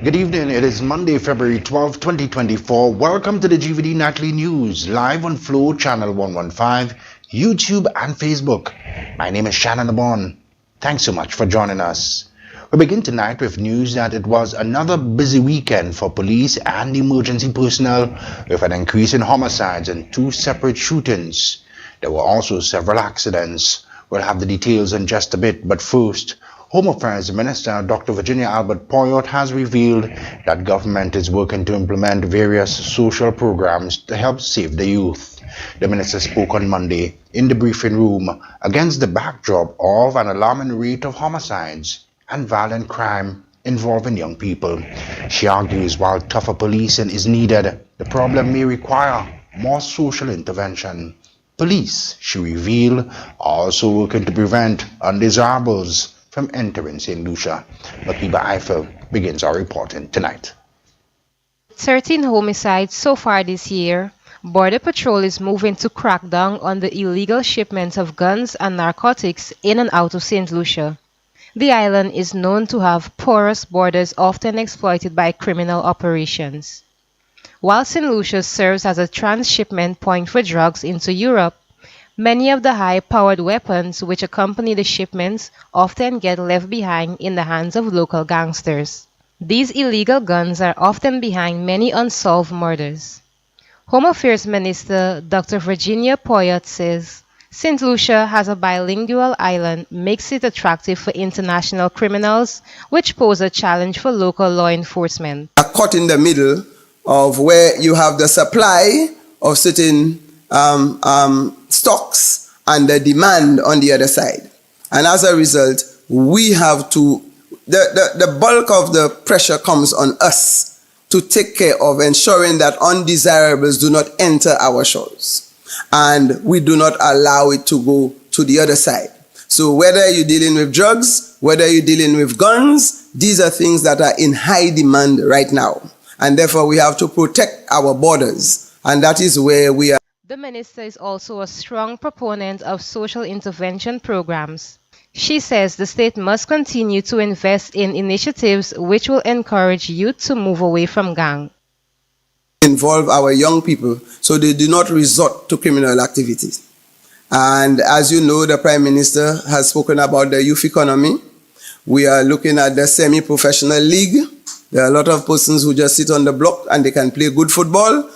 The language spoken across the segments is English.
Good evening. It is Monday, February 12, 2024. Welcome to the GVD Nightly News, live on Flow Channel 115, YouTube and Facebook. My name is Shannon Abon. Thanks so much for joining us. We begin tonight with news that it was another busy weekend for police and emergency personnel with an increase in homicides and 2 separate shootings. There were also several accidents. We'll have the details in just a bit, but first, Home Affairs Minister Dr. Virginia Albert Poyot has revealed that government is working to implement various social programs to help save the youth. The minister spoke on Monday in the briefing room against the backdrop of an alarming rate of homicides and violent crime involving young people. She argues while tougher policing is needed, the problem may require more social intervention. Police, she revealed, are also working to prevent undesirables from entering St. Lucia. Makiba Eiffel begins our reporting tonight. 13 homicides so far this year, Border Patrol is moving to crack down on the illegal shipments of guns and narcotics in and out of St. Lucia. The island is known to have porous borders often exploited by criminal operations. While St. Lucia serves as a transshipment point for drugs into Europe, many of the high-powered weapons which accompany the shipments often get left behind in the hands of local gangsters. These illegal guns are often behind many unsolved murders. Home Affairs Minister Dr. Virginia Poyot says St. Lucia has a bilingual island makes it attractive for international criminals, which pose a challenge for local law enforcement. Caught in the middle of where you have the supply of certain stocks and the demand on the other side. And as a result, we have to, the bulk of the pressure comes on us to take care of ensuring that undesirables do not enter our shores. And we do not allow it to go to the other side. So whether you're dealing with drugs, whether you're dealing with guns, these are things that are in high demand right now. And therefore we have to protect our borders. And that is where we are. The minister is also a strong proponent of social intervention programs. She says the state must continue to invest in initiatives which will encourage youth to move away from gang. Involve our young people so they do not resort to criminal activities. And as you know, the Prime Minister has spoken about the youth economy. We are looking at the semi-professional league. There are a lot of persons who just sit on the block and they can play good football.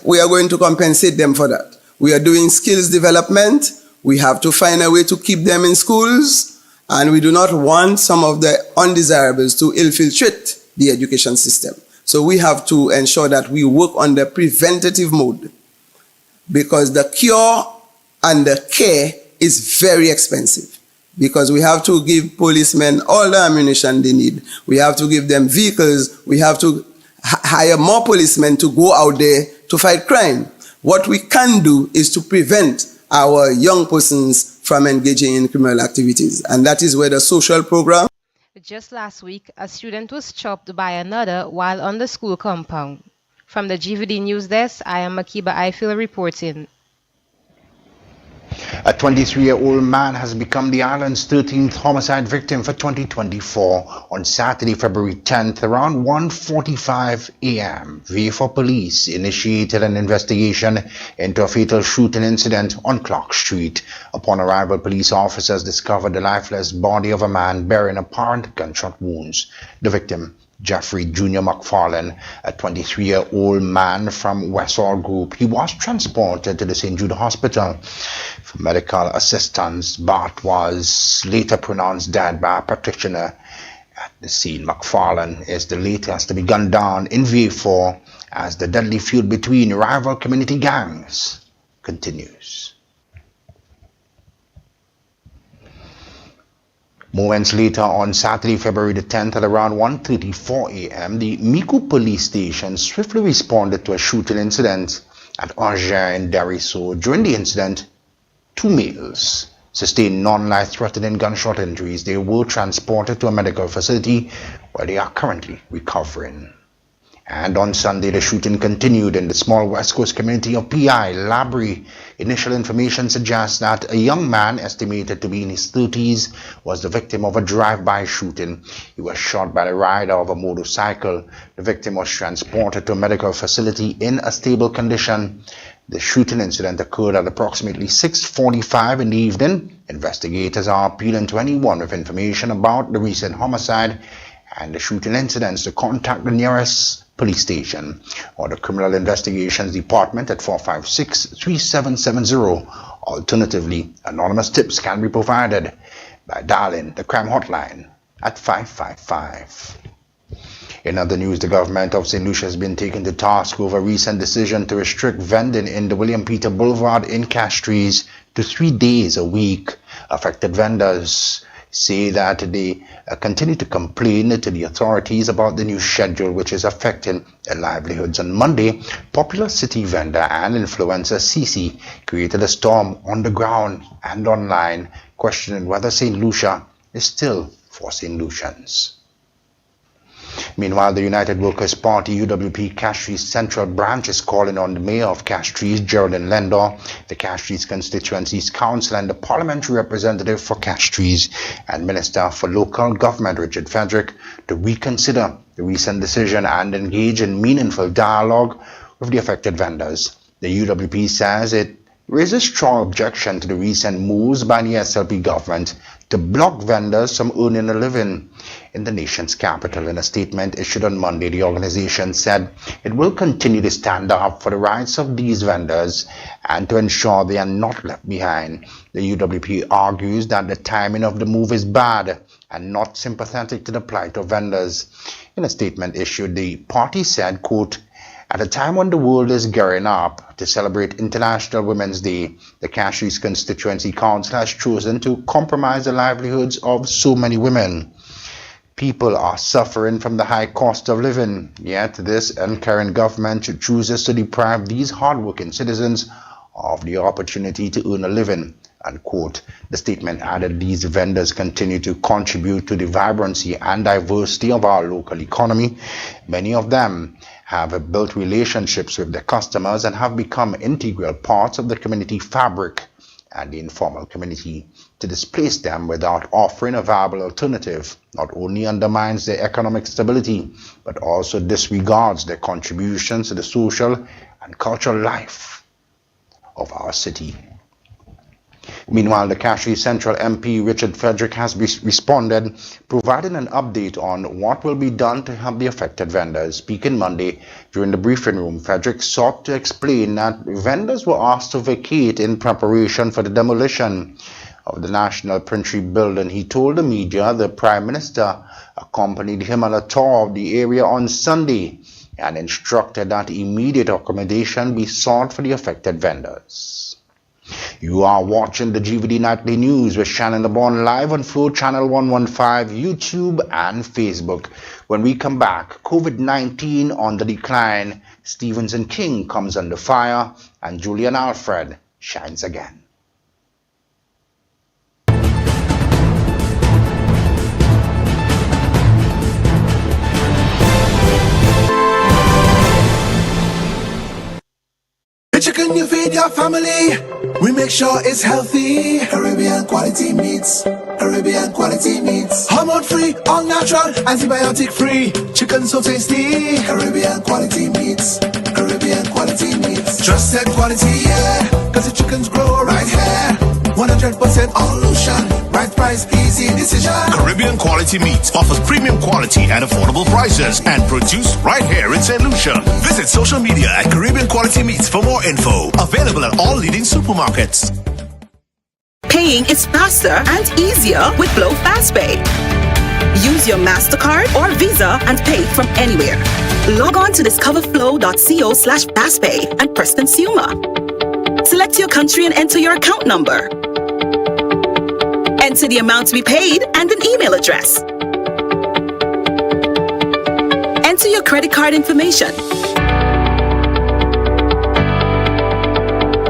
We are going to compensate them for that. We are doing skills development. We have to find a way to keep them in schools. And we do not want some of the undesirables to infiltrate the education system. So we have to ensure that we work on the preventative mode, because the cure and the care is very expensive, because we have to give policemen all the ammunition they need. We have to give them vehicles. We have to hire more policemen to go out there to fight crime. What we can do is to prevent our young persons from engaging in criminal activities, and that is where the social program. Just last week, a student was chopped by another while on the school compound. From the GVD News Desk, I am Makiba Eiffel reporting. A 23-year-old man has become the island's 13th homicide victim for 2024. On Saturday, February 10th, around 1:45 a.m., V4 police initiated an investigation into a fatal shooting incident on Clark Street. Upon arrival, police officers discovered the lifeless body of a man bearing apparent gunshot wounds. The victim, Jeffrey Jr. McFarlane, a 23-year-old man from Westall Group. He was transported to the St. Jude Hospital for medical assistance, but was later pronounced dead by a practitioner at the scene. McFarlane is the latest to be gunned down in V4 as the deadly feud between rival community gangs continues. Moments later, on Saturday, February the 10th at around 1:34 a.m., the Miku police station swiftly responded to a shooting incident at Angers in Deriso. During the incident, 2 males sustained non-life-threatening gunshot injuries. They were transported to a medical facility where they are currently recovering. And on Sunday, the shooting continued in the small West Coast community of PI, Labrie. Initial information suggests that a young man, estimated to be in his 30s, was the victim of a drive-by shooting. He was shot by the rider of a motorcycle. The victim was transported to a medical facility in a stable condition. The shooting incident occurred at approximately 6:45 in the evening. Investigators are appealing to anyone with information about the recent homicide and the shooting incidents to contact the nearest police station or the Criminal Investigations Department at 456-3770. Alternatively, anonymous tips can be provided by dialing the crime hotline at 555. In other news, the government of St. Lucia has been taken to task over a recent decision to restrict vending in the William Peter Boulevard in Castries to 3 days a week. Affected vendors say that they continue to complain to the authorities about the new schedule, which is affecting their livelihoods. On Monday, popular city vendor and influencer Cici created a storm on the ground and online, questioning whether St. Lucia is still for St. Lucians. Meanwhile, the United Workers' Party UWP Castries Central Branch is calling on the Mayor of Castries, Geraldine Lendor, the Castries Constituency's Council and the Parliamentary Representative for Castries and Minister for Local Government, Richard Frederick, to reconsider the recent decision and engage in meaningful dialogue with the affected vendors. The UWP says it raises strong objection to the recent moves by the SLP government to block vendors from earning a living in the nation's capital. In a statement issued on Monday, the organization said it will continue to stand up for the rights of these vendors and to ensure they are not left behind. The UWP argues that the timing of the move is bad and not sympathetic to the plight of vendors. In a statement issued, the party said, quote, "At a time when the world is gearing up to celebrate International Women's Day, the Castries Constituency Council has chosen to compromise the livelihoods of so many women. People are suffering from the high cost of living, yet this uncaring government chooses to deprive these hardworking citizens of the opportunity to earn a living," unquote. The statement added these vendors continue to contribute to the vibrancy and diversity of our local economy. Many of them have built relationships with their customers and have become integral parts of the community fabric and the informal community. To displace them without offering a viable alternative not only undermines their economic stability, but also disregards their contributions to the social and cultural life of our city. Meanwhile, the Castries Central MP Richard Frederick has responded, providing an update on what will be done to help the affected vendors. Speaking Monday during the briefing room, Frederick sought to explain that vendors were asked to vacate in preparation for the demolition of the National Princery building. He told the media the Prime Minister accompanied him on a tour of the area on Sunday and instructed that immediate accommodation be sought for the affected vendors. You are watching the GVD Nightly News with Shannon LeBon live on Flow Channel 115, YouTube and Facebook. When we come back, COVID-19 on the decline, Stevenson King comes under fire, and Julian Alfred shines again. The chicken you feed your family, we make sure it's healthy. Caribbean quality meats, Caribbean quality meats. Hormone free, all natural, antibiotic free. Chicken so tasty. Caribbean quality meats, Caribbean quality meats. Trusted quality, yeah, cause the chickens grow right here. 100% all Lucian, right price, easy decision. Caribbean Quality Meats offers premium quality and affordable prices and produced right here in St. Lucia. Visit social media at Caribbean Quality Meats for more info. Available at all leading supermarkets. Paying is faster and easier with Flow FastPay. Use your MasterCard or Visa and pay from anywhere. Log on to discoverflow.co/fastpay and press Consumer. Select your country and enter your account number. Enter the amount to be paid and an email address. Enter your credit card information.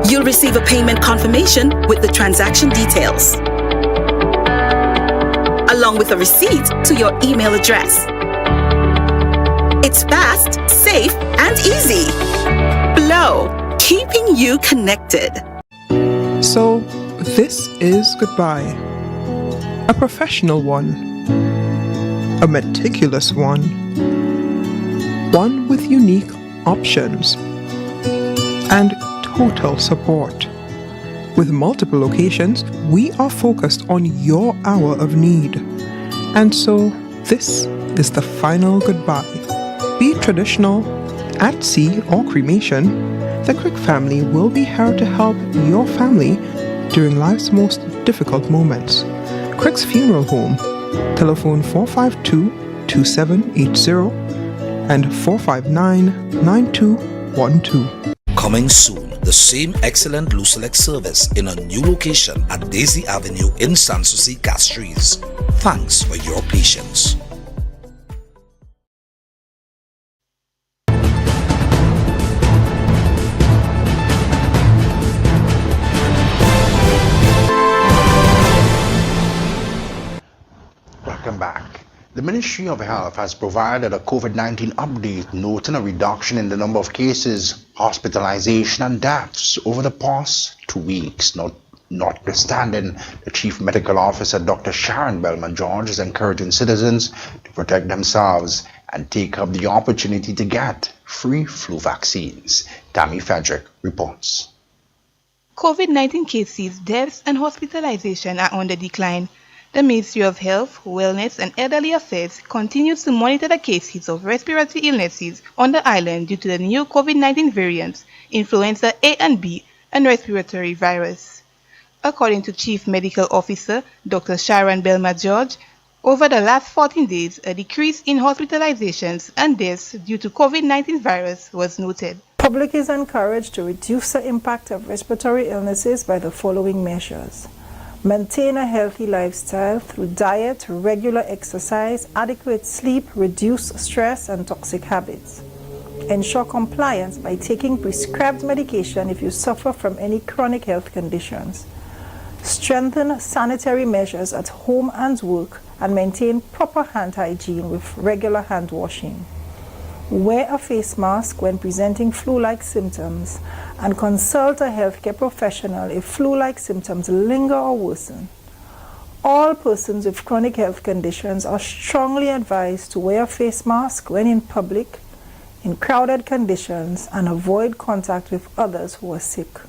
You'll receive a payment confirmation with the transaction details, along with a receipt to your email address. It's fast, safe, and easy. Flow, keeping you connected. So, this is goodbye. A professional one. A meticulous one. One with unique options. And total support. With multiple locations, we are focused on your hour of need. And so, this is the final goodbye. Be it traditional, at sea, or cremation, the Crick family will be here to help your family during life's most difficult moments. Crick's Funeral Home, telephone 452-2780 and 459-9212. Coming soon, the same excellent Blue Select service in a new location at Daisy Avenue in Sanssouci, Castries. Thanks for your patience. Welcome back. The Ministry of Health has provided a COVID-19 update noting a reduction in the number of cases, hospitalization and deaths over the past 2 weeks. Notwithstanding, the Chief Medical Officer, Dr. Sharon Bellman-George, is encouraging citizens to protect themselves and take up the opportunity to get free flu vaccines. Tammy Frederick reports. COVID-19 cases, deaths and hospitalization are on the decline. The Ministry of Health, Wellness and Elderly Affairs continues to monitor the cases of respiratory illnesses on the island due to the new COVID-19 variants, influenza A and B, and respiratory virus. According to Chief Medical Officer Dr. Sharon Bellman-George, over the last 14 days, a decrease in hospitalizations and deaths due to COVID-19 virus was noted. Public is encouraged to reduce the impact of respiratory illnesses by the following measures. Maintain a healthy lifestyle through diet, regular exercise, adequate sleep, reduce stress and toxic habits. Ensure compliance by taking prescribed medication if you suffer from any chronic health conditions. Strengthen sanitary measures at home and work and maintain proper hand hygiene with regular hand washing. Wear a face mask when presenting flu-like symptoms and consult a healthcare professional if flu-like symptoms linger or worsen. All persons with chronic health conditions are strongly advised to wear a face mask when in public, in crowded conditions, and avoid contact with others who are sick.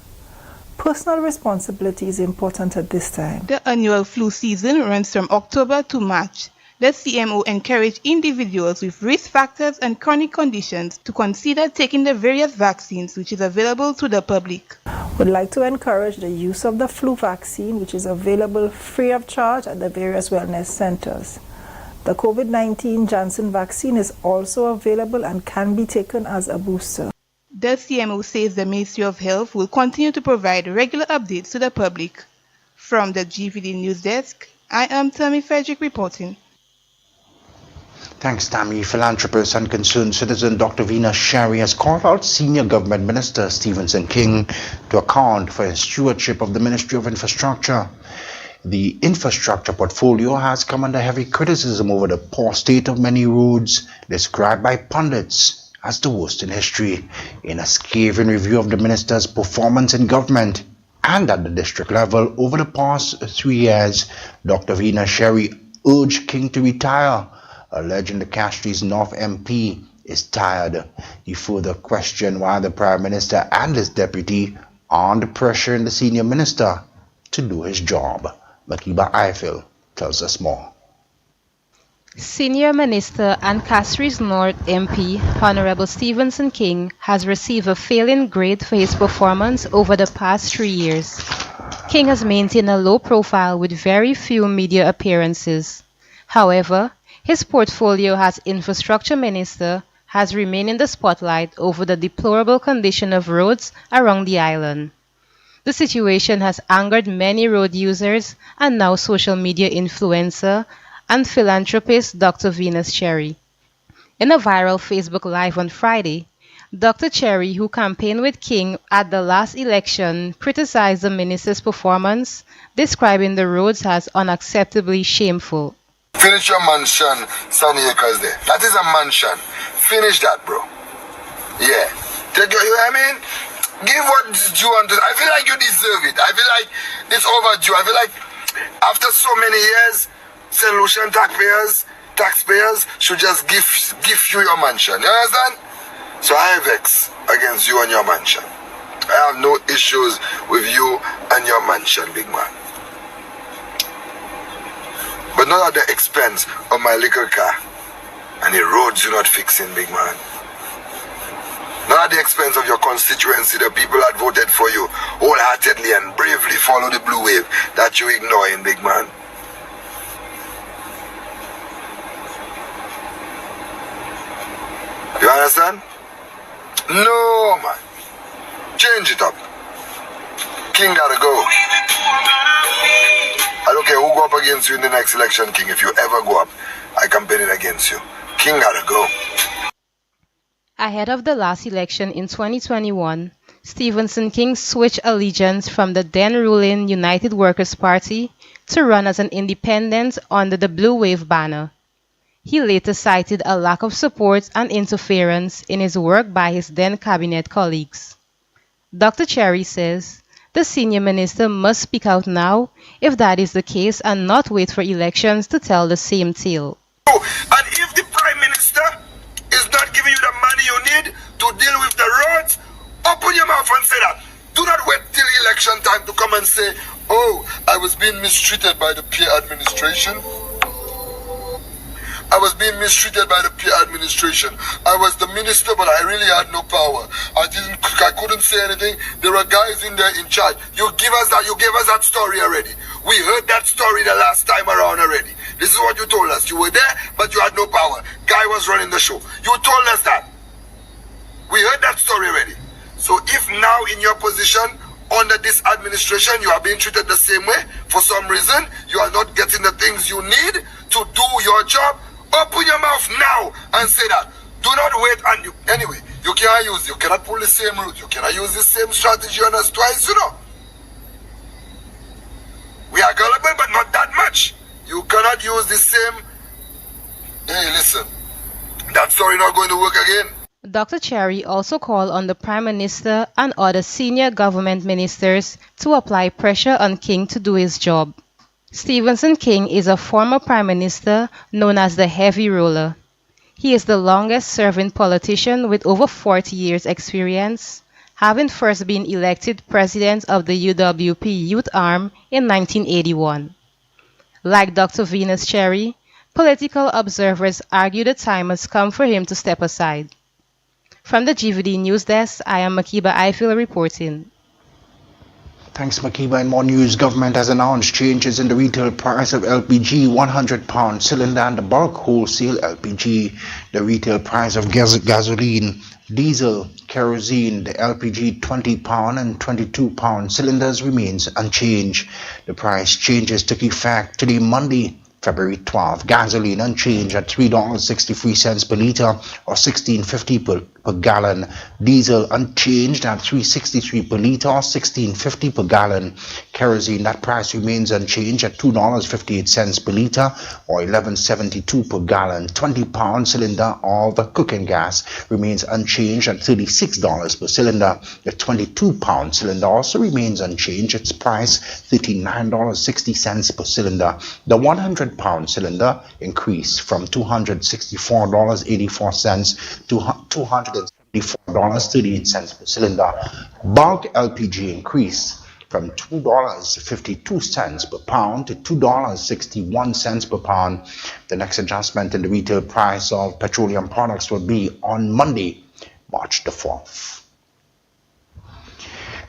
Personal responsibility is important at this time. The annual flu season runs from October to March. The CMO encouraged individuals with risk factors and chronic conditions to consider taking the various vaccines which is available to the public. Would like to encourage the use of the flu vaccine, which is available free of charge at the various wellness centers. The COVID-19 Janssen vaccine is also available and can be taken as a booster. The CMO says the Ministry of Health will continue to provide regular updates to the public. From the GVD News Desk, I am Tammy Frederick reporting. Thanks, Tammy. Philanthropist and concerned citizen Dr. Venus Sherry has called out Senior Government Minister Stevenson King to account for his stewardship of the Ministry of Infrastructure. The infrastructure portfolio has come under heavy criticism over the poor state of many roads, described by pundits as the worst in history. In a scathing review of the minister's performance in government and at the district level over the past 3 years, Dr. Venus Sherry urged King to retire, alleging the Castries North MP is tired. He further questioned why the Prime Minister and his deputy are under pressure in the senior minister to do his job. Makiba Eiffel tells us more. Senior Minister and Castries North MP Honorable Stevenson King has received a failing grade for his performance over the past 3 years. King has maintained a low profile with very few media appearances. However, his portfolio as Infrastructure Minister has remained in the spotlight over the deplorable condition of roads around the island. The situation has angered many road users and now social media influencer and philanthropist Dr. Venus Cherry. In a viral Facebook Live on Friday, Dr. Cherry, who campaigned with King at the last election, criticized the minister's performance, describing the roads as unacceptably shameful. Finish your mansion, Sunny Acres there. That is a mansion. Finish that, bro. Yeah. Take your, you know what I mean? Give what is due unto. I feel like you deserve it. I feel like it's overdue. I feel like after so many years, St. Lucian taxpayers should just give you your mansion. You understand? So I have vex against you and your mansion. I have no issues with you and your mansion, big man. But not at the expense of my little car and the roads you're not fixing, big man. Not at the expense of your constituency, the people that voted for you wholeheartedly and bravely follow the blue wave that you ignoring, big man. You understand? No, man. Change it up. King gotta go. I don't care who go up against you in the next election, King. If you ever go up, I campaign against you. King gotta go. Ahead of the last election in 2021, Stevenson King switched allegiance from the then-ruling United Workers' Party to run as an independent under the Blue Wave banner. He later cited a lack of support and interference in his work by his then-cabinet colleagues. Dr. Cherry says the senior minister must speak out now if that is the case and not wait for elections to tell the same tale. And if the Prime Minister is not giving you the money you need to deal with the roads, open your mouth and say that. Do not wait till election time to come and say, oh, I was being mistreated by the peer administration. I was being mistreated by the peer administration. I was the minister, but I really had no power. I couldn't say anything. There were guys in there in charge. You gave us that story already. We heard that story the last time around already. This is what you told us. You were there, but you had no power. Guy was running the show. You told us that. We heard that story already. So if now in your position, under this administration, you are being treated the same way, for some reason, you are not getting the things you need to do your job, open your mouth now and say that. Do not wait and anyway, you cannot pull the same route. You cannot use the same strategy on us twice, you know. We are gullible, but not that much. You cannot use the same. Hey, listen, that story not going to work again. Dr. Cherry also called on the Prime Minister and other senior government ministers to apply pressure on King to do his job. Stevenson King is a former Prime Minister known as the Heavy Roller. He is the longest-serving politician with over 40 years' experience, having first been elected President of the UWP Youth Arm in 1981. Like Dr. Venus Cherry, political observers argue the time has come for him to step aside. From the GVD News Desk, I am Makiba Eiffel reporting. Thanks, Makiba. In more news, government has announced changes in the retail price of LPG, £100 cylinder, and the bulk wholesale LPG. The retail price of gasoline, diesel, kerosene, the LPG £20 and £22 cylinders remains unchanged. The price changes took effect today, Monday, February 12. Gasoline unchanged at $3.63 per litre or $16.50 per gallon. Diesel unchanged at $3.63 per litre or $16.50 per gallon. Kerosene, that price remains unchanged at $2.58 per litre or $11.72 per gallon. £20 cylinder of cooking gas remains unchanged at $36 per cylinder. The £22 cylinder also remains unchanged. Its price $39.60 per cylinder. The £100 cylinder increased from $264.84 to $274.38 per cylinder. Bulk LPG increased from $2.52 per pound to $2.61 per pound. The next adjustment in the retail price of petroleum products will be on Monday, March the 4th.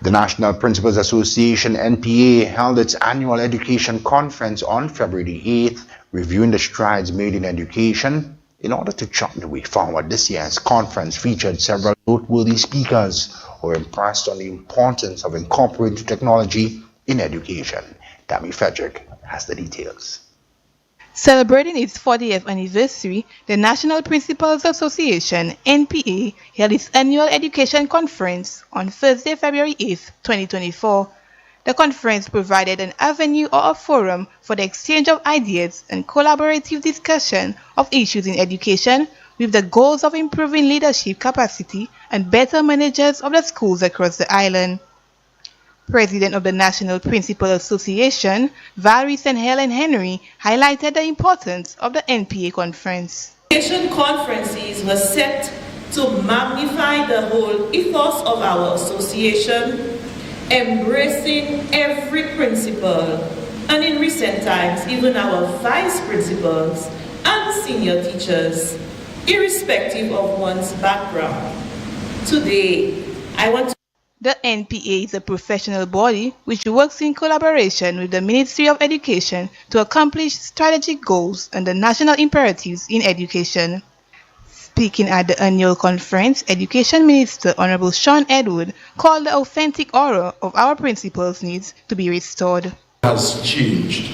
The National Principals Association, NPA, held its annual education conference on February the 8th, reviewing the strides made in education in order to chart the way forward. This year's conference featured several noteworthy speakers who were impressed on the importance of incorporating technology in education. Tammy Frederick has the details. Celebrating its 40th anniversary, the National Principals Association, NPA, held its annual education conference on Thursday, February 8, 2024. The conference provided an avenue or a forum for the exchange of ideas and collaborative discussion of issues in education with the goals of improving leadership capacity and better managers of the schools across the island. President of the National Principal Association, Valerie St. Helen Henry, highlighted the importance of the NPA conference. Education conferences were set to magnify the whole ethos of our association, embracing every principal, and in recent times, even our vice principals and senior teachers, irrespective of one's background. Today, I want to... The NPA is a professional body which works in collaboration with the Ministry of Education to accomplish strategic goals and the national imperatives in education. Speaking at the annual conference, Education Minister Honorable Sean Edward called the authentic aura of our principals needs to be restored. Has changed.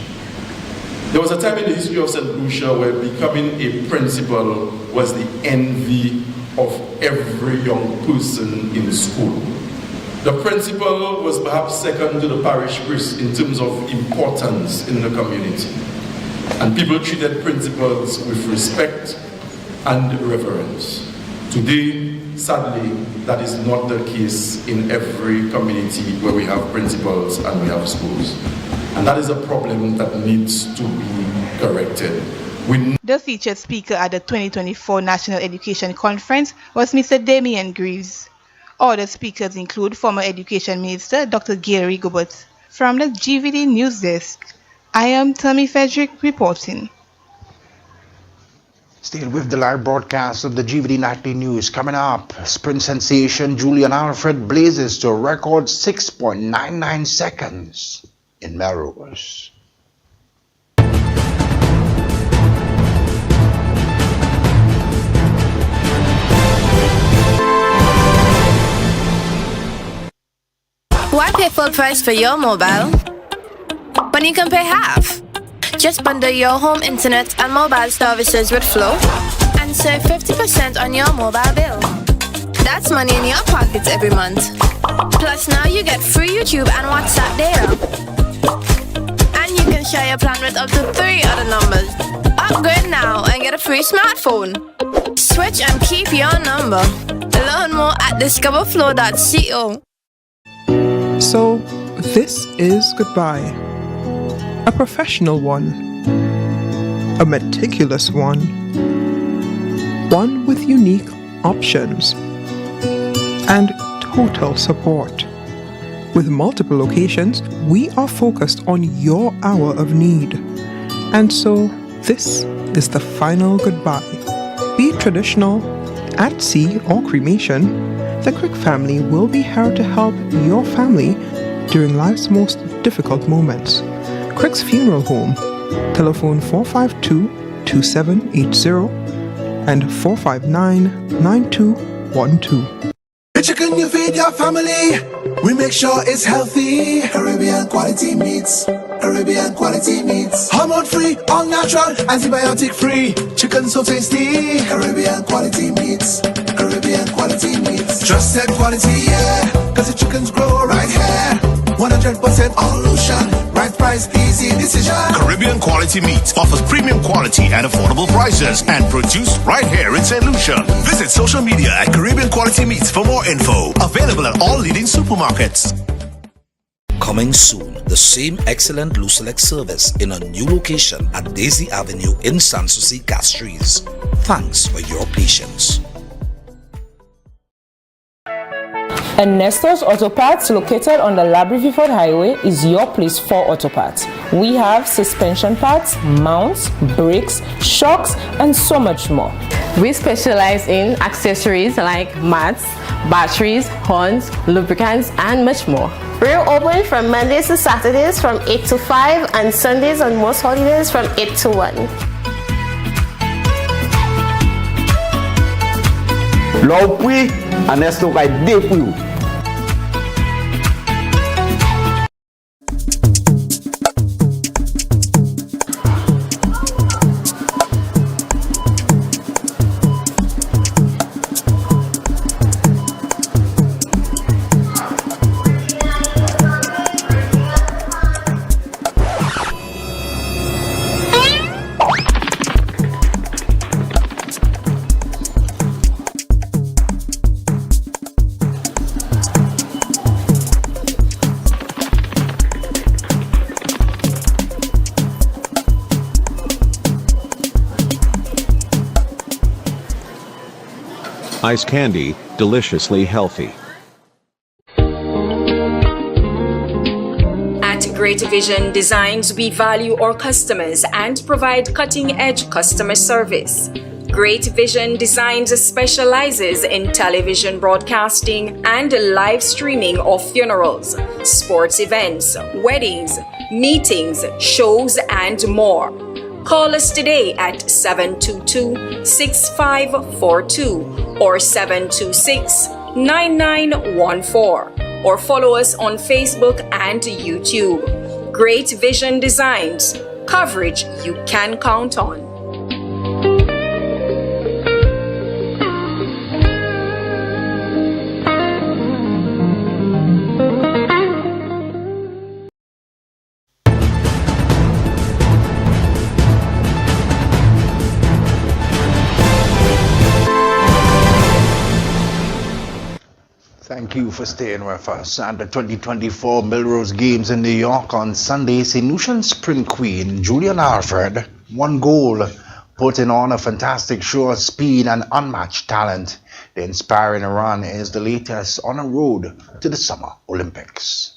There was a time in the history of St. Lucia where becoming a principal was the envy of every young person in the school. The principal was perhaps second to the parish priest in terms of importance in the community. And people treated principals with respect and reverence. Today, sadly, that is not the case in every community where we have principals and we have schools. And that is a problem that needs to be corrected. The featured speaker at the 2024 National Education Conference was Mr. Damian Greaves. Other speakers include former Education Minister Dr. Gail Rigobert. From the GVD News Desk, I am Tammy Frederick reporting. Stay with the live broadcast of the GVD Nightly News. Coming up, sprint sensation Julian Alfred blazes to a record 6.99 seconds in Melrose. Why pay full price for your mobile when you can pay half? Just bundle your home internet and mobile services with Flow and save 50% on your mobile bill. That's money in your pockets every month. Plus now you get free YouTube and WhatsApp data. And you can share your plan with up to 3 other numbers. Upgrade now and get a free smartphone. Switch and keep your number. Learn more at discoverflow.co. So, this is goodbye. A professional one. A meticulous one. One with unique options. And total support. With multiple locations, we are focused on your hour of need. And so, this is the final goodbye. Be it traditional, at sea, or cremation, the Crick family will be here to help your family during life's most difficult moments. Crick's Funeral Home, telephone 452-2780 and 459-9212. The chicken you feed your family, we make sure it's healthy. Caribbean quality meats, Caribbean quality meats. Hormone free, all natural, antibiotic free. Chicken so tasty. Caribbean quality meats, Caribbean quality meats. Trusted quality, yeah, cause the chickens grow right here. 100% all Lucian, right price, easy decision. Caribbean Quality Meat offers premium quality at affordable prices and produced right here in St. Lucia. Visit social media at Caribbean Quality Meats for more info. Available at all leading supermarkets. Coming soon, the same excellent Lucelec service in a new location at Daisy Avenue in Sanssouci, Castries. Thanks for your patience. And Nestor's Auto Parts, located on the Labrie-Viford Highway, is your place for auto parts. We have suspension parts, mounts, brakes, shocks, and so much more. We specialize in accessories like mats, batteries, horns, lubricants, and much more. We're open from Mondays to Saturdays from 8 to 5 and Sundays on most holidays from 8 to 1. L'opri, Ernesto vai depui. Ice candy, deliciously healthy. At Great Vision Designs, we value our customers and provide cutting-edge customer service. Great Vision Designs specializes in television broadcasting and live streaming of funerals, sports events, weddings, meetings, shows, and more. Call us today at 722-6542 or 726-9914 or follow us on Facebook and YouTube. Great Vision Designs, coverage you can count on. Thank you for staying with us. At the 2024 Millrose Games in New York on Sunday, St. Lucian Sprint Queen Julian Alfred won gold, putting on a fantastic show of speed and unmatched talent. The inspiring run is the latest on a road to the Summer Olympics.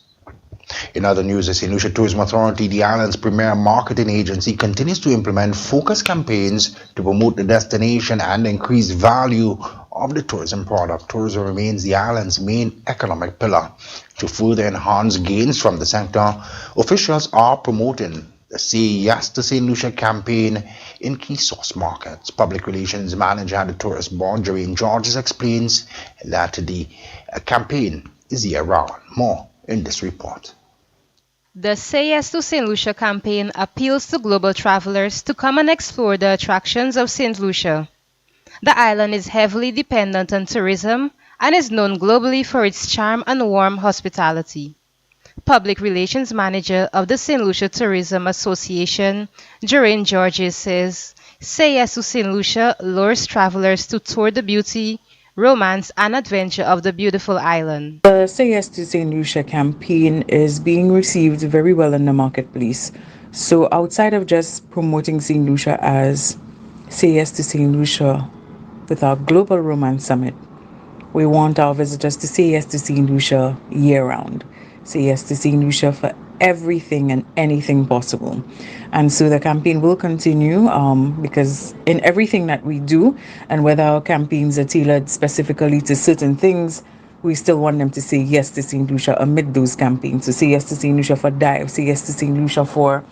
In other news, the St. Lucia Tourism Authority, the island's premier marketing agency, continues to implement focused campaigns to promote the destination and increase value of the tourism product. Tourism remains the island's main economic pillar. To further enhance gains from the sector, officials are promoting the Say Yes to St. Lucia campaign in key source markets. Public Relations Manager at the Tourist Board, Jermaine Georges, explains that the campaign is year-round. More in this report. The Say Yes to St. Lucia campaign appeals to global travelers to come and explore the attractions of St. Lucia. The island is heavily dependent on tourism and is known globally for its charm and warm hospitality. Public Relations Manager of the St. Lucia Tourism Association, Jermaine Georges, says, Say Yes to St. Lucia lures travelers to tour the beauty, romance, and adventure of the beautiful island. The Say Yes to St. Lucia campaign is being received very well in the marketplace. So outside of just promoting St. Lucia as Say Yes to St. Lucia with our Global Romance Summit, we want our visitors to say yes to St. Lucia year-round. Say yes to St. Lucia for everything and anything possible. And so the campaign will continue because in everything that we do, and whether our campaigns are tailored specifically to certain things, we still want them to say yes to St. Lucia amid those campaigns. So say yes to St. Lucia for dive, say yes to St. Lucia for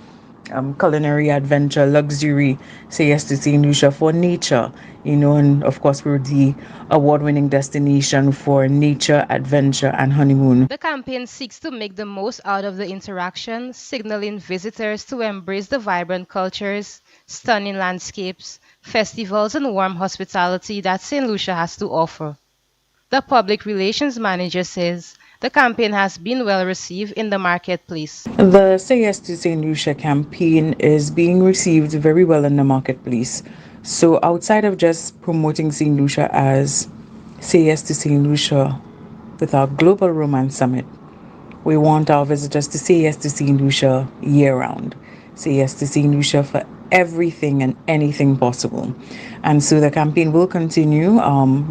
culinary adventure, luxury, say yes to St. Lucia for nature, and of course we're the award-winning destination for nature, adventure, and honeymoon. The campaign seeks to make the most out of the interaction, signaling visitors to embrace the vibrant cultures, stunning landscapes, festivals, and warm hospitality that St. Lucia has to offer. The Public Relations Manager says, the campaign has been well received in the marketplace. The Say Yes to St. Lucia campaign is being received very well in the marketplace. So outside of just promoting St. Lucia as Say Yes to St. Lucia with our Global Romance Summit, we want our visitors to say yes to St. Lucia year-round. Say yes to St. Lucia for everything and anything possible. And so the campaign will continue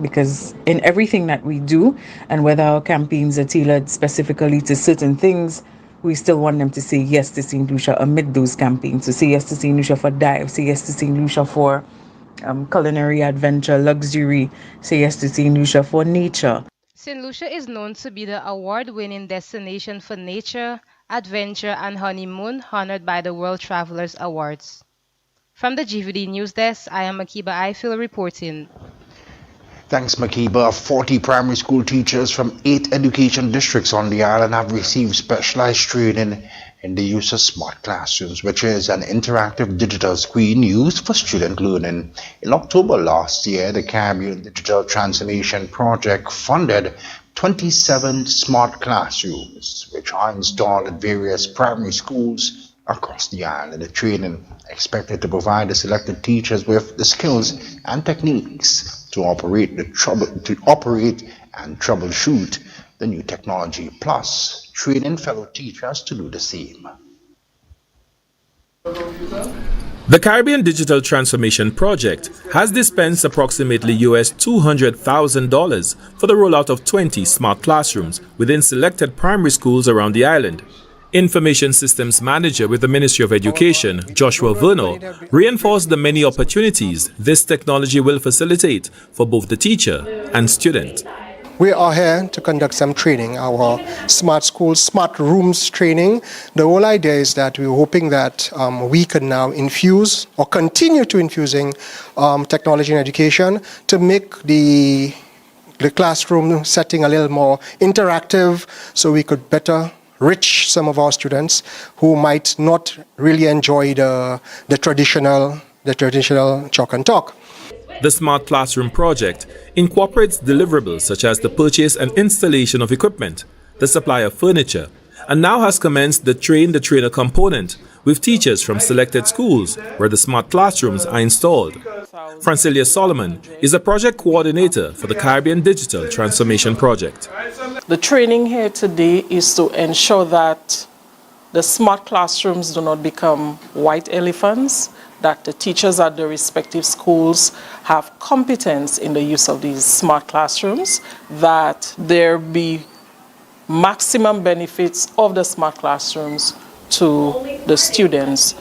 because in everything that we do, and whether our campaigns are tailored specifically to certain things, we still want them to say yes to St. Lucia amid those campaigns. So say yes to St. Lucia for dive, say yes to St. Lucia for culinary adventure, luxury, say yes to St. Lucia for nature. St. Lucia is known to be the award-winning destination for nature, adventure, and honeymoon, honored by the World Travelers Awards. From the GVD News Desk, I am Makiba Eiffel reporting. Thanks, Makiba. 40 primary school teachers from 8 education districts on the island have received specialized training in the use of smart classrooms, which is an interactive digital screen used for student learning. In October last year, the Caribbean Digital Transformation Project funded 27 smart classrooms, which are installed at various primary schools across the island. The training expected to provide the selected teachers with the skills and techniques to operate and troubleshoot the new technology, plus training fellow teachers to do the same. The Caribbean Digital Transformation Project has dispensed approximately US $200,000 for the rollout of 20 smart classrooms within selected primary schools around the island. Information Systems Manager with the Ministry of Education, Joshua Vernal, reinforced the many opportunities this technology will facilitate for both the teacher and student. We are here to conduct some training, our smart schools, smart rooms training. The whole idea is that we're hoping that we can now infuse or continue to infusing technology in education to make the classroom setting a little more interactive so we could better reach some of our students who might not really enjoy the traditional chalk and talk. The Smart Classroom project incorporates deliverables such as the purchase and installation of equipment, the supply of furniture, and now has commenced the Train the Trainer component with teachers from selected schools where the smart classrooms are installed. Francilia Solomon is the project coordinator for the Caribbean Digital Transformation Project. The training here today is to ensure that the smart classrooms do not become white elephants, that the teachers at the respective schools have competence in the use of these smart classrooms, that there be maximum benefits of the smart classrooms to the students.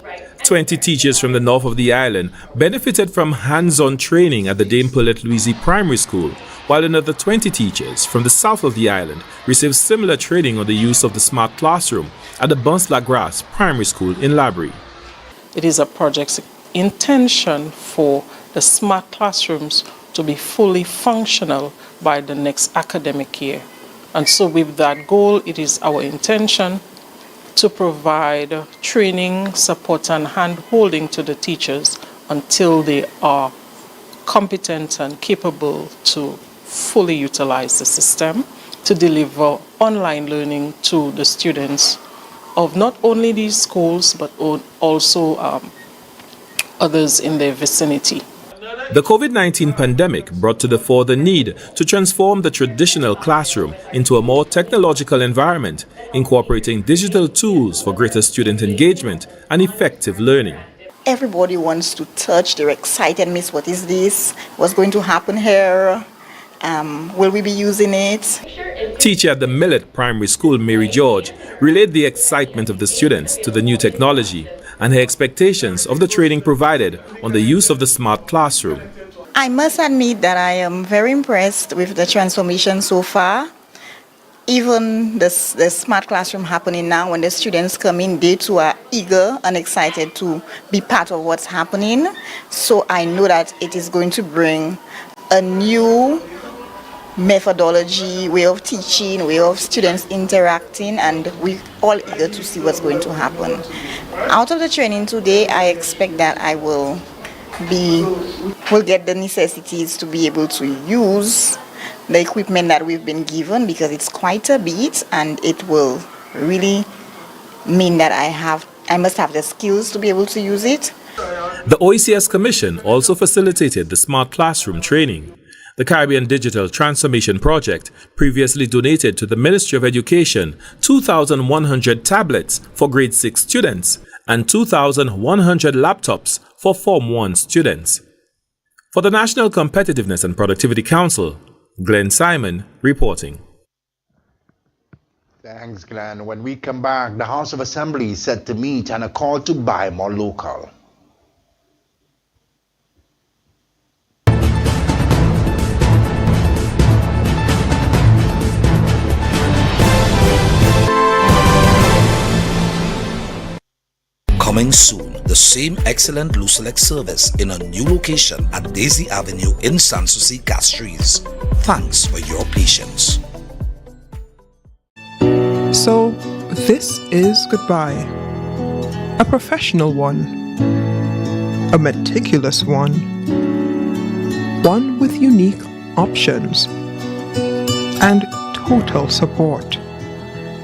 20 teachers from the north of the island benefited from hands-on training at the Dame Paulette Louisy Primary School, while another 20 teachers from the south of the island received similar training on the use of the smart classroom at the Bunce-la-Grasse Primary School in Labrie. It is a project's intention for the smart classrooms to be fully functional by the next academic year. And so with that goal, it is our intention to provide training, support and hand-holding to the teachers until they are competent and capable to fully utilize the system to deliver online learning to the students of not only these schools but also others in their vicinity. The COVID-19 pandemic brought to the fore the need to transform the traditional classroom into a more technological environment, incorporating digital tools for greater student engagement and effective learning. Everybody wants to touch, they're excited, Miss, what is this? What's going to happen here? Will we be using it? Teacher at the Millet Primary School, Mary George, relayed the excitement of the students to the new technology and her expectations of the training provided on the use of the smart classroom. I must admit that I am very impressed with the transformation so far. Even the smart classroom happening now, when the students come in, they too are eager and excited to be part of what's happening. So I know that it is going to bring a new methodology, way of teaching, way of students interacting, and we're all eager to see what's going to happen. Out of the training today, I expect that I will get the necessities to be able to use the equipment that we've been given, because it's quite a bit and it will really mean that I must have the skills to be able to use it. The OECS Commission also facilitated the smart classroom training. The Caribbean Digital Transformation Project previously donated to the Ministry of Education 2,100 tablets for grade 6 students and 2,100 laptops for Form 1 students. For the National Competitiveness and Productivity Council, Glenn Simon reporting. Thanks, Glenn. When we come back, the House of Assembly is set to meet and a call to buy more local. Coming soon, the same excellent Lucelec service in a new location at Daisy Avenue in Sanssouci, Castries. Thanks for your patience. So, this is goodbye. A professional one. A meticulous one. One with unique options. And total support.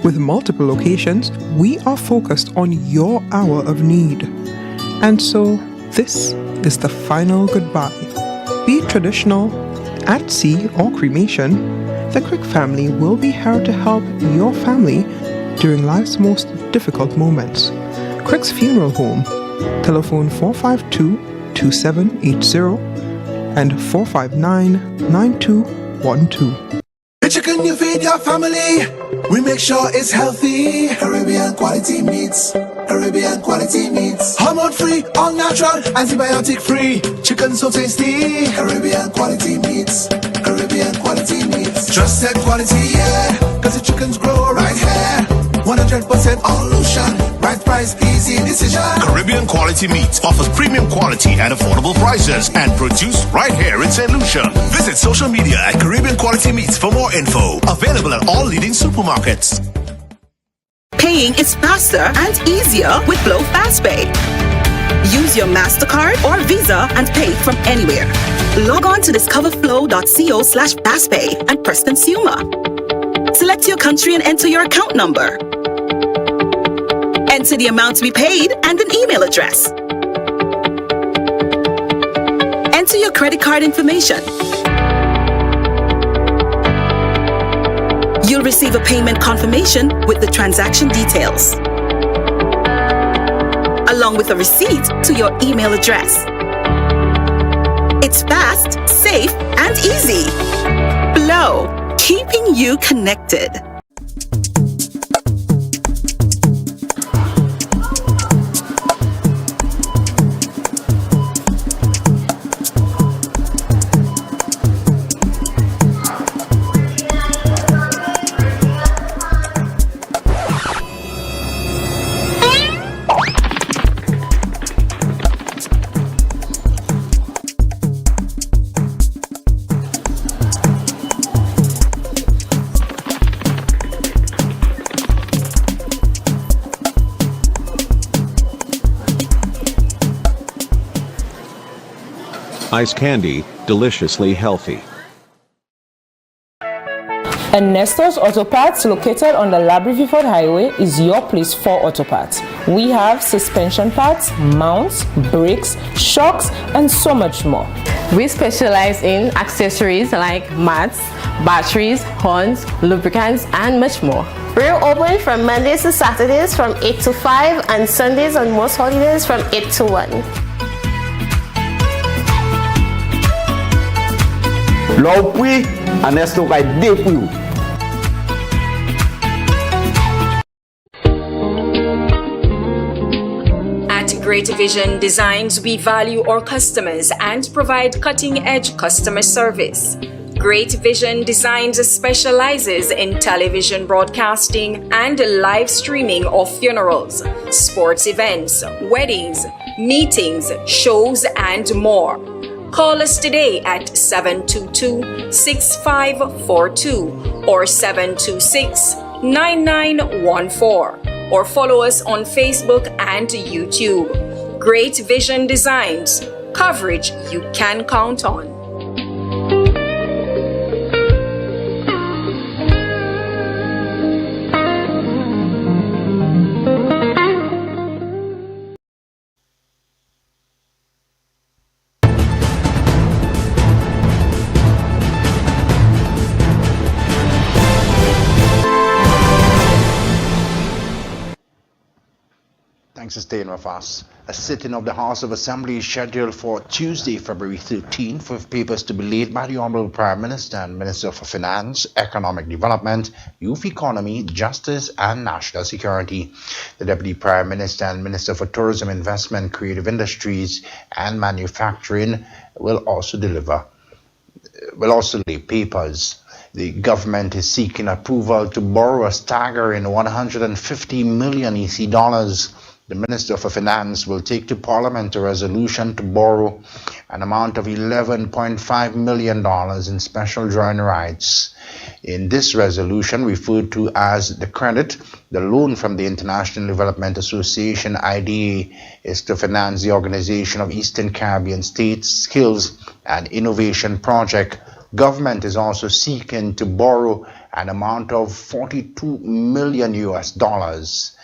With multiple locations, we are focused on your hour of need. And so, this is the final goodbye. Be it traditional, at sea, or cremation, the Crick family will be here to help your family during life's most difficult moments. Crick's Funeral Home, Telephone 452-2780 and 459-9212. The chicken you feed your family, we make sure it's healthy. Caribbean quality meats, Caribbean quality meats. Hormone free, all natural, antibiotic free. Chicken so tasty. Caribbean quality meats, Caribbean quality meats. Trusted quality, yeah, cause the chickens grow right here. 100% all Lucia, right price, easy decision. Caribbean Quality Meats offers premium quality at affordable prices and produced right here in St. Lucia. Visit social media at Caribbean Quality Meats for more info. Available at all leading supermarkets. Paying is faster and easier with Glow FastPay. Use your MasterCard or Visa and pay from anywhere. Log on to discoverflow.co/fastpay and press consumer. Select your country and enter your account number. Enter the amount to be paid and an email address. Enter your credit card information. You'll receive a payment confirmation with the transaction details, along with a receipt to your email address. It's fast, safe, and easy. Flow, keeping you connected. Ice candy, deliciously healthy. And Nestor's Auto Parts, located on the Labrie-Viford Highway, is your place for auto parts. We have suspension parts, mounts, brakes, shocks, and so much more. We specialize in accessories like mats, batteries, horns, lubricants, and much more. We're open from Mondays to Saturdays from 8 to 5 and Sundays on most holidays from 8 to 1. L'opri, Anesto kay depuis. At Great Vision Designs, we value our customers and provide cutting-edge customer service. Great Vision Designs specializes in television broadcasting and live streaming of funerals, sports events, weddings, meetings, shows, and more. Call us today at 722-6542 or 726-9914 or follow us on Facebook and YouTube. Great Vision Designs, coverage you can count on. Thanks for staying with us. A sitting of the House of Assembly is scheduled for Tuesday, February 13th, with papers to be laid by the Honorable Prime Minister and Minister for Finance, Economic Development, Youth Economy, Justice and National Security. The Deputy Prime Minister and Minister for Tourism, Investment, Creative Industries and Manufacturing will also lay papers. The government is seeking approval to borrow a staggering 150 million EC dollars. The Minister for Finance will take to Parliament a resolution to borrow an amount of $11.5 million in special drawing rights. In this resolution, referred to as the credit, the loan from the International Development Association IDA is to finance the Organization of Eastern Caribbean States Skills and Innovation Project. Government is also seeking to borrow an amount of 42 million US dollars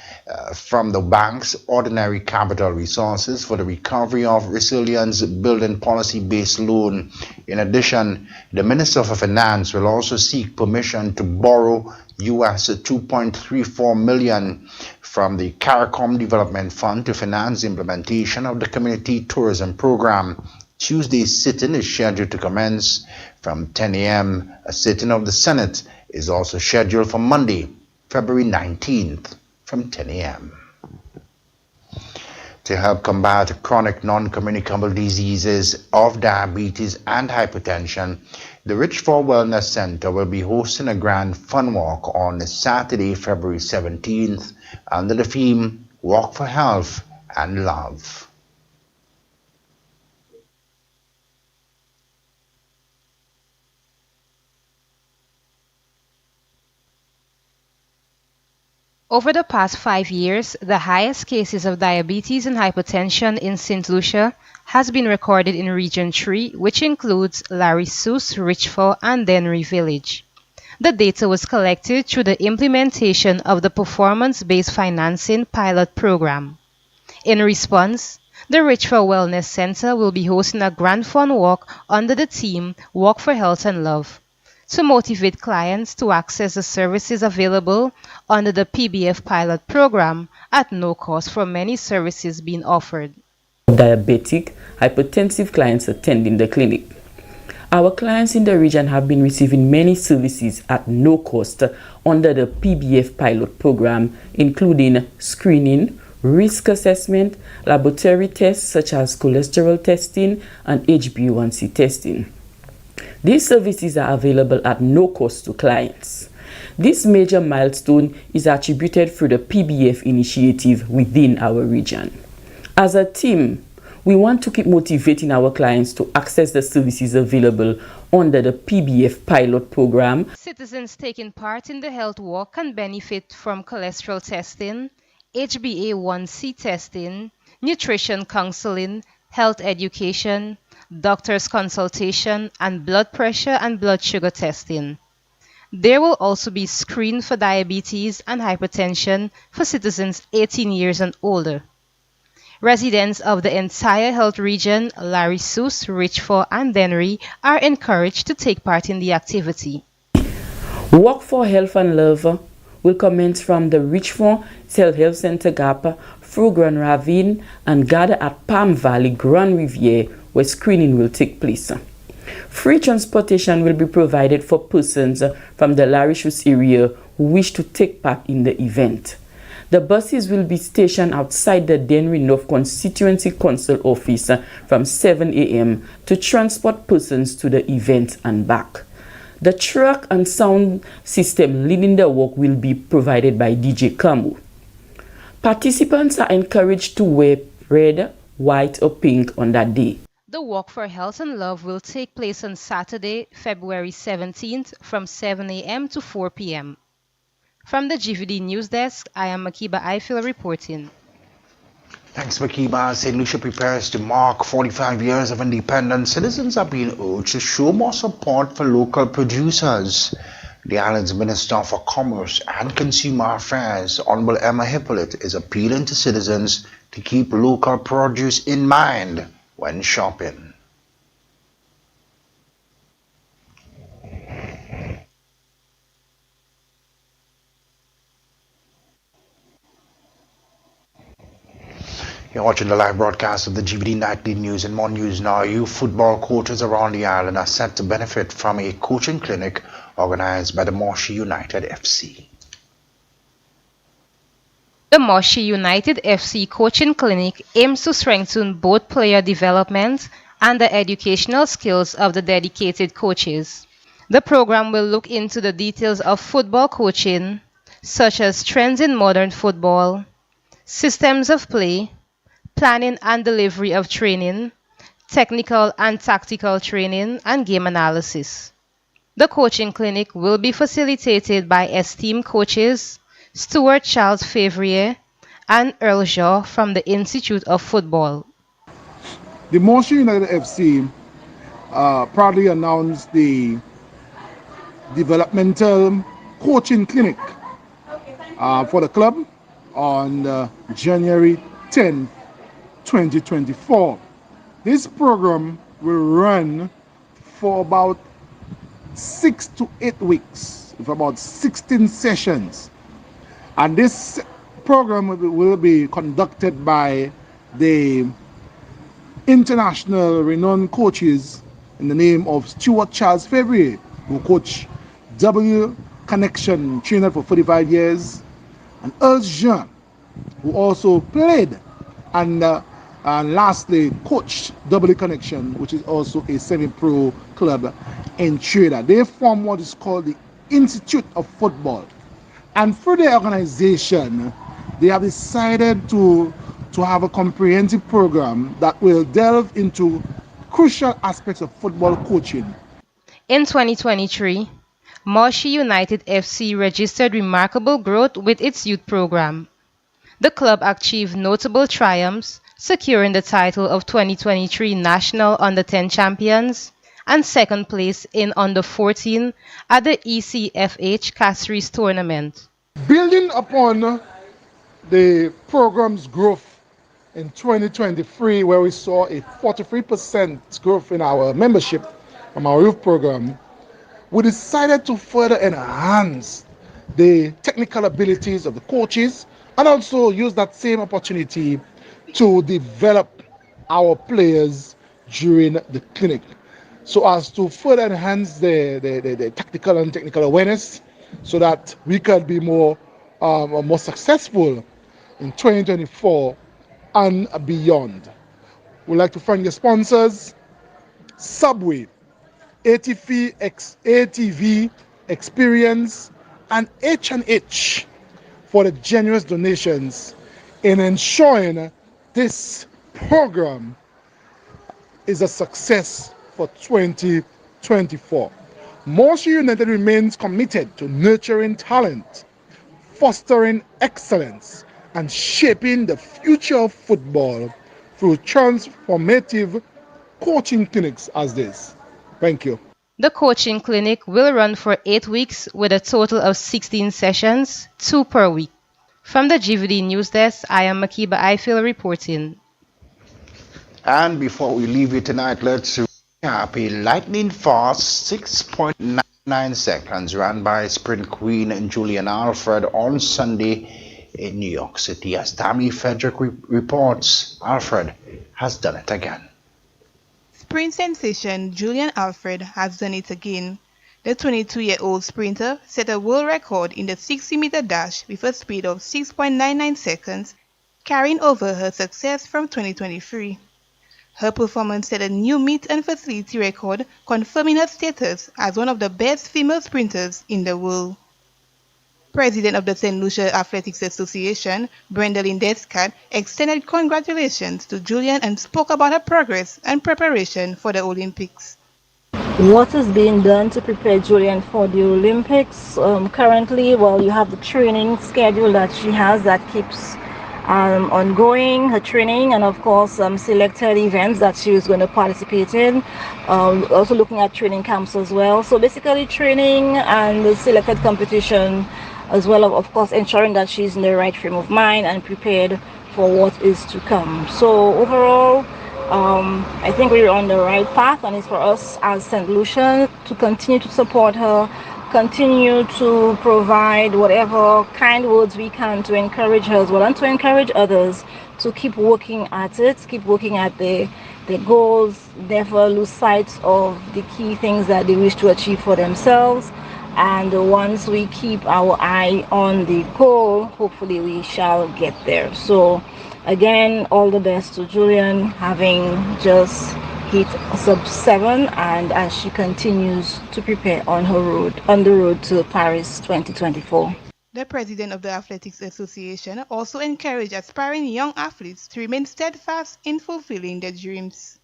from the bank's ordinary capital resources for the recovery of resilience building policy-based loan. In addition, the Minister for Finance will also seek permission to borrow US 2.34 million from the CARICOM Development Fund to finance the implementation of the Community Tourism Program. Tuesday's sitting is scheduled to commence from 10 a.m. A sitting of the Senate is also scheduled for Monday, February 19th from 10 a.m. To help combat chronic non-communicable diseases of diabetes and hypertension, the Richford Wellness Center will be hosting a grand fun walk on Saturday, February 17th under the theme Walk for Health and Love. Over the past 5 years, the highest cases of diabetes and hypertension in St. Lucia has been recorded in Region 3, which includes Larry Sus, Richford, and Dennery Village. The data was collected through the implementation of the Performance-Based Financing Pilot Program. In response, the Richford Wellness Center will be hosting a Grand Fun Walk under the theme Walk for Health and Love, to motivate clients to access the services available under the PBF pilot program at no cost for many services being offered. Diabetic, hypertensive clients attending the clinic. Our clients in the region have been receiving many services at no cost under the PBF pilot program, including screening, risk assessment, laboratory tests such as cholesterol testing and HbA1c testing. These services are available at no cost to clients. This major milestone is attributed through the PBF initiative within our region. As a team, we want to keep motivating our clients to access the services available under the PBF pilot program. Citizens taking part in the health walk can benefit from cholesterol testing, HbA1c testing, nutrition counseling, health education, doctor's consultation, and blood pressure and blood sugar testing. There will also be screening for diabetes and hypertension for citizens 18 years and older. Residents of the entire health region, Larry Sus, Richford, and Dennery, are encouraged to take part in the activity. Walk for Health and Love will commence from the Richford Health Center Gap through Grand Ravine and gather at Palm Valley Grand Riviere, where screening will take place. Free transportation will be provided for persons from the Larry Sus area who wish to take part in the event. The buses will be stationed outside the Dennery North Constituency Council office from 7 a.m. to transport persons to the event and back. The truck and sound system leading the walk will be provided by DJ Camu. Participants are encouraged to wear red, white, or pink on that day. The Walk for Health and Love will take place on Saturday, February 17th from 7 a.m. to 4 p.m. From the GVD News Desk, I am Makiba Eiffel reporting. Thanks, Makiba. St. Lucia prepares to mark 45 years of independence. Citizens are being urged to show more support for local producers. The island's Minister for Commerce and Consumer Affairs, Honorable Emma Hippolyte, is appealing to citizens to keep local produce in mind when shopping. You're watching the live broadcast of the GVD Nightly News and more news now. Youth football coaches around the island are set to benefit from a coaching clinic organized by the Moshi United FC. The Moshi United FC Coaching Clinic aims to strengthen both player development and the educational skills of the dedicated coaches. The program will look into the details of football coaching, such as trends in modern football, systems of play, planning and delivery of training, technical and tactical training, and game analysis. The coaching clinic will be facilitated by esteemed coaches Stuart Charles Favrier and Earl Shaw from the Institute of Football. The Moshi United FC proudly announced the developmental coaching clinic for the club on January 10, 2024. This program will run for about 6 to 8 weeks, with about 16 sessions. And this program will be conducted by the international renowned coaches in the name of Stuart Charles Fevrier, who coached W Connection trainer for 45 years, and Earl Jean, who also played and lastly coached W Connection, which is also a semi-pro club in Trinidad. They form what is called the Institute of Football. And through their organization, they have decided to have a comprehensive program that will delve into crucial aspects of football coaching. In 2023, Moshi United FC registered remarkable growth with its youth program. The club achieved notable triumphs, securing the title of 2023 National Under-10 Champions and second place in Under-14 at the ECFH Castries tournament. Building upon the program's growth in 2023, where we saw a 43% growth in our membership from our youth program, we decided to further enhance the technical abilities of the coaches and also use that same opportunity to develop our players during the clinic, so as to further enhance the tactical and technical awareness, so that we can be more successful in 2024 and beyond. We'd like to thank the sponsors, Subway, ATV Experience, and H&H for the generous donations in ensuring this program is a success for 2024. Moshi United remains committed to nurturing talent, fostering excellence, and shaping the future of football through transformative coaching clinics as this. Thank you. The coaching clinic will run for 8 weeks with a total of 16 sessions, 2 per week. From the GVD News Desk, I am Makiba Eiffel reporting. And before we leave you tonight, let's recap a lightning fast 6.99 seconds ran by sprint queen Julian Alfred on Sunday in New York City. As Tammy Frederick reports, Alfred has done it again. Sprint sensation Julian Alfred has done it again. The 22-year-old sprinter set a world record in the 60-meter dash with a speed of 6.99 seconds, carrying over her success from 2023. Her performance set a new meet and facility record, confirming her status as one of the best female sprinters in the world. President of the St. Lucia Athletics Association, Brendalyn Descat, extended congratulations to Julian and spoke about her progress and preparation for the Olympics. What is being done to prepare Julian for the Olympics? Currently, you have the training schedule that she has that keeps ongoing, her training, and of course selected events that she is going to participate in. Also looking at training camps as well. So basically training and the selected competition, as well of course ensuring that she's in the right frame of mind and prepared for what is to come. So overall, I think we're on the right path, and it's for us as St. Lucia to continue to support her, continue to provide whatever kind words we can to encourage her as well, and to encourage others to keep working at it, keep working at the goals, never lose sight of the key things that they wish to achieve for themselves. And once we keep our eye on the goal, hopefully we shall get there. So again, all the best to Julian, having just hit sub-7, and as she continues to prepare on the road to Paris 2024. The president of the Athletics Association also encouraged aspiring young athletes to remain steadfast in fulfilling their dreams.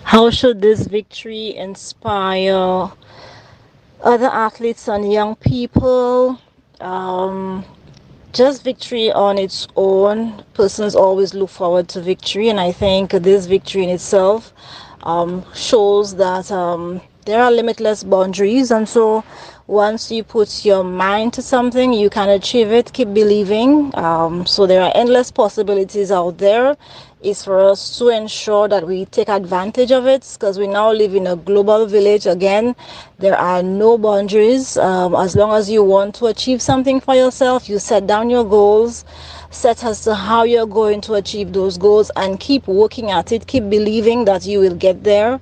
How should this victory inspire other athletes and young people? Just victory on its own, persons always look forward to victory, and I think this victory in itself shows that there are limitless boundaries, and so once you put your mind to something, you can achieve it. Keep believing. So there are endless possibilities out there. It's for us to ensure that we take advantage of it, because we now live in a global village. Again, there are no boundaries. As long as you want to achieve something for yourself, you set down your goals, set as to how you're going to achieve those goals, and keep working at it. Keep believing that you will get there.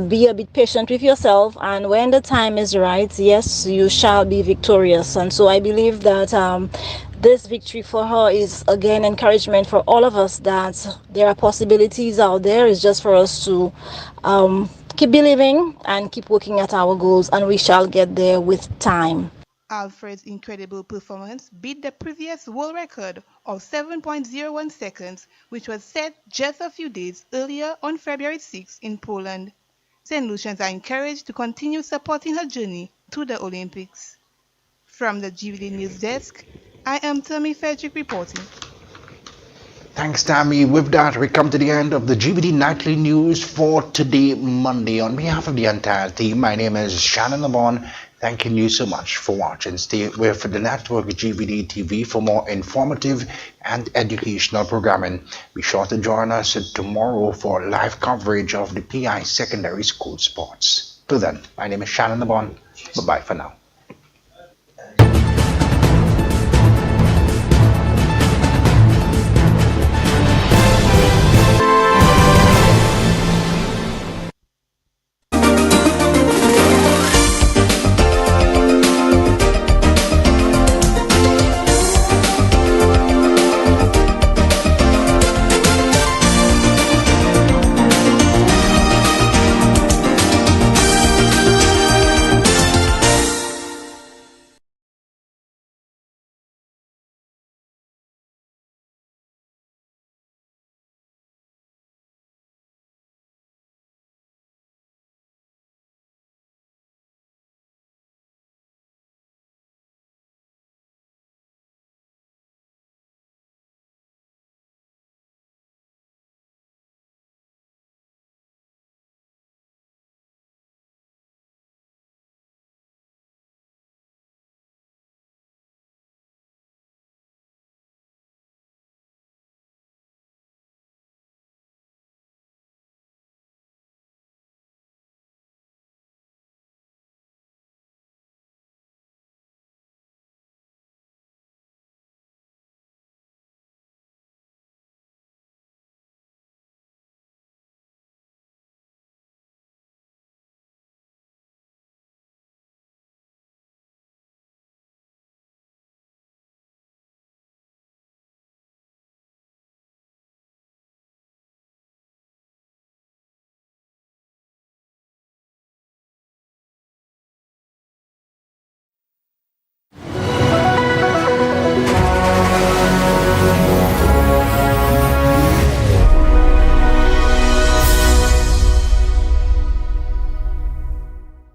Be a bit patient with yourself, and when the time is right, yes, you shall be victorious. And so I believe that this victory for her is again encouragement for all of us, that there are possibilities out there. It's just for us to keep believing and keep working at our goals, and we shall get there with time. Alfred's incredible performance beat the previous world record of 7.01 seconds, which was set just a few days earlier on February 6 in Poland. St. Lucians are encouraged to continue supporting her journey to the Olympics. From the GVD News Desk, I am Tammy Frederick reporting. Thanks, Tammy. With that, we come to the end of the GVD Nightly News for today, Monday. On behalf of the entire team, my name is Shannon Lamont. Thanking you so much for watching. Stay with the network GVD TV for more informative and educational programming. Be sure to join us tomorrow for live coverage of the PI Secondary School sports. Till then, my name is Shannon Lamont. Bye-bye for now.